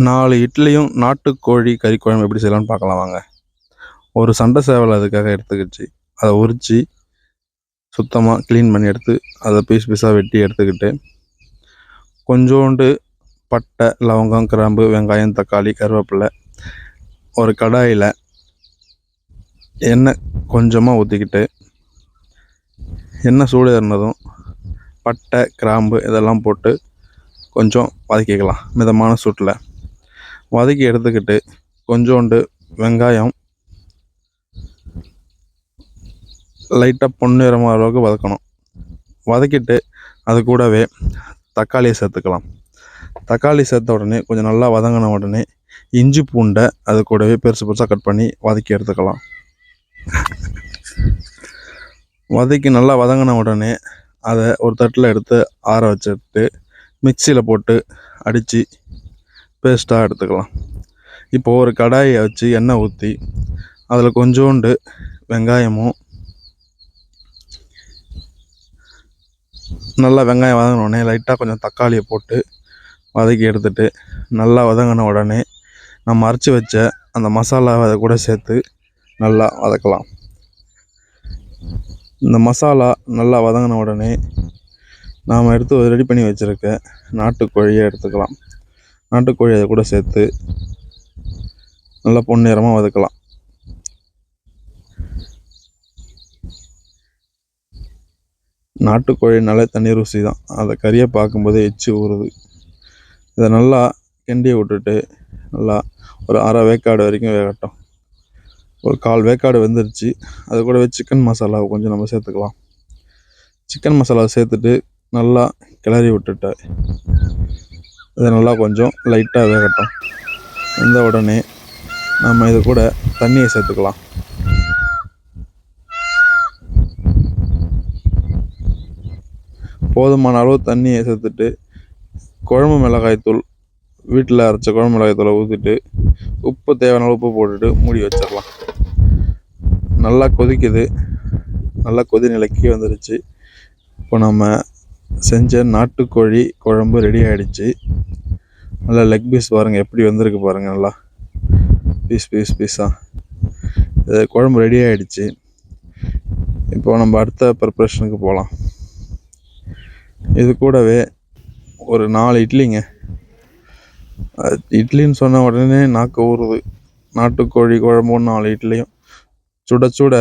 4 இட்லியும் நாட்டுக்கோழி கறி குழம்பு எப்படி செய்யலாம்னு பார்க்கலாம் வாங்க. ஒரு சண்டை சேவல் அதுக்காக எடுத்துக்கிச்சு. அதை உரித்து சுத்தமாக க்ளீன் பண்ணி எடுத்து அதை பீஸ் பீஸாக வெட்டி எடுத்துக்கிட்டு, கொஞ்சோண்டு பட்டை, லவங்கம், கிராம்பு, வெங்காயம், தக்காளி, கருவேப்பிலை ஒரு கடாயில் எண்ணெய் கொஞ்சமாக ஊற்றிக்கிட்டு, எண்ணெய் சூடு ஏறினதும் பட்டை, கிராம்பு இதெல்லாம் போட்டு கொஞ்சம் வதக்கிக்கலாம். மிதமான சூட்டில் வதக்கி எடுத்துக்கிட்டு, கொஞ்சோண்டு வெங்காயம் லைட்டாக பொன்னிறமாக அளவுக்கு வதக்கணும். வதக்கிட்டு அது கூடவே தக்காளியை சேர்த்துக்கலாம். தக்காளி சேர்த்த உடனே கொஞ்சம் நல்லா வதங்கின உடனே இஞ்சி பூண்டை அது கூடவே பெருசு பெருசாக கட் பண்ணி வதக்கி எடுத்துக்கலாம். வதக்கி நல்லா வதங்கின உடனே அதை ஒரு தட்டில் எடுத்து ஆற வச்சுட்டு மிக்சியில் போட்டு அடித்து பேஸ்ட்டாக எடுத்துக்கலாம். இப்போது ஒரு கடாயை வச்சு எண்ணெய் ஊற்றி அதில் கொஞ்சோண்டு வெங்காயமும் நல்லா வெங்காயம் வதங்கின உடனே லைட்டாக கொஞ்சம் தக்காளியை போட்டு வதக்கி எடுத்துட்டு, நல்லா வதங்கின உடனே நம்ம அரைச்சி வச்ச அந்த மசாலாவை அதை கூட சேர்த்து நல்லா வதக்கலாம். இந்த மசாலா நல்லா வதங்கின உடனே நாம் எடுத்து ரெடி பண்ணி வச்சுருக்க நாட்டுக்கோழியை எடுத்துக்கலாம். நாட்டுக்கோழி அதை கூட சேர்த்து நல்லா பொன்னிறமாக வதக்கலாம். நாட்டுக்கோழி நல்ல தண்ணி ருசி தான். அதை கறியை பார்க்கும்போது எச்சி ஊறுது. இதை நல்லா கிண்டி விட்டுட்டு நல்லா ஒரு அரை வேக்காடு வரைக்கும் வேகட்டும். ஒரு 1/4 வேக்காடு வெந்துருச்சு. அது கூடவே சிக்கன் மசாலாவை கொஞ்சம் நம்ம சேர்த்துக்கலாம். சிக்கன் மசாலாவை சேர்த்துட்டு நல்லா கிளறி விட்டுட்டு இதை நல்லா கொஞ்சம் லைட்டாக வேகட்டும். வெந்த உடனே நம்ம இது கூட தண்ணியை சேர்த்துக்கலாம். போதுமான அளவு தண்ணியை சேர்த்துட்டு குழம்பு மிளகாய்த்தூள், வீட்டில் அரைச்ச குழம்பு மிளகாய்த்தூளை ஊற்றிட்டு உப்பு தேவையான உப்பு போட்டுட்டு மூடி வச்சிடலாம். நல்லா கொதிக்குது. நல்லா கொதி நிலைக்கு வந்துடுச்சு. இப்போ நம்ம செஞ்ச நாட்டுக்கோழி குழம்பு ரெடி ஆகிடுச்சு. நல்லா லெக் பீஸ் பாருங்கள் எப்படி வந்திருக்கு பாருங்கள். நல்லா பீஸாக இது குழம்பு ரெடி ஆகிடுச்சு. இப்போ நம்ம அடுத்த ப்ரிப்ரேஷனுக்கு போகலாம். இது கூடவே ஒரு 4 இட்லிங்க. இட்லின்னு சொன்ன உடனே நாக்கு ஊறுது. நாட்டுக்கோழி குழம்பும் 4 இட்லியும் சுட சுட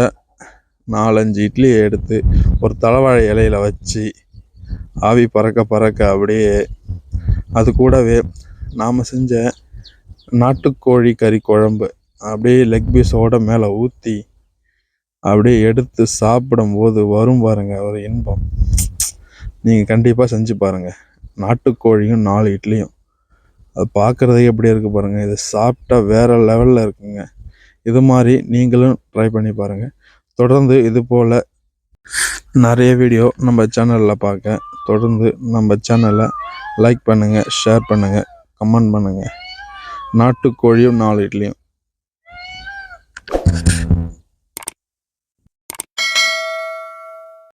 4-5 இட்லியை எடுத்து ஒரு தலைவாழை இலையில் வச்சு ஆவி பறக்க பறக்க அப்படியே அது கூடவே நாம் செஞ்ச நாட்டுக்கோழி கறி குழம்பு அப்படியே லெக் பீஸோடு மேலே ஊற்றி அப்படியே எடுத்து சாப்பிடும்போது வரும் பாருங்கள் ஒரு இன்பம். நீங்கள் கண்டிப்பாக செஞ்சு பாருங்கள். நாட்டுக்கோழியும் 4 இட்லியும் அது பார்க்குறதே எப்படி இருக்குது பாருங்கள். இது சாப்பிட்டா வேறு லெவலில் இருக்குங்க. இது மாதிரி நீங்களும் ட்ரை பண்ணி பாருங்கள். தொடர்ந்து இது போல் நிறைய வீடியோ நம்ம சேனலில் பார்க்க தொடர்ந்து நம்ம சேனலை லைக் பண்ணுங்கள், ஷேர் பண்ணுங்கள், கமெண்ட் பண்ணுங்கள். நாட்டுக்கோழியும் 4 இட்லியும்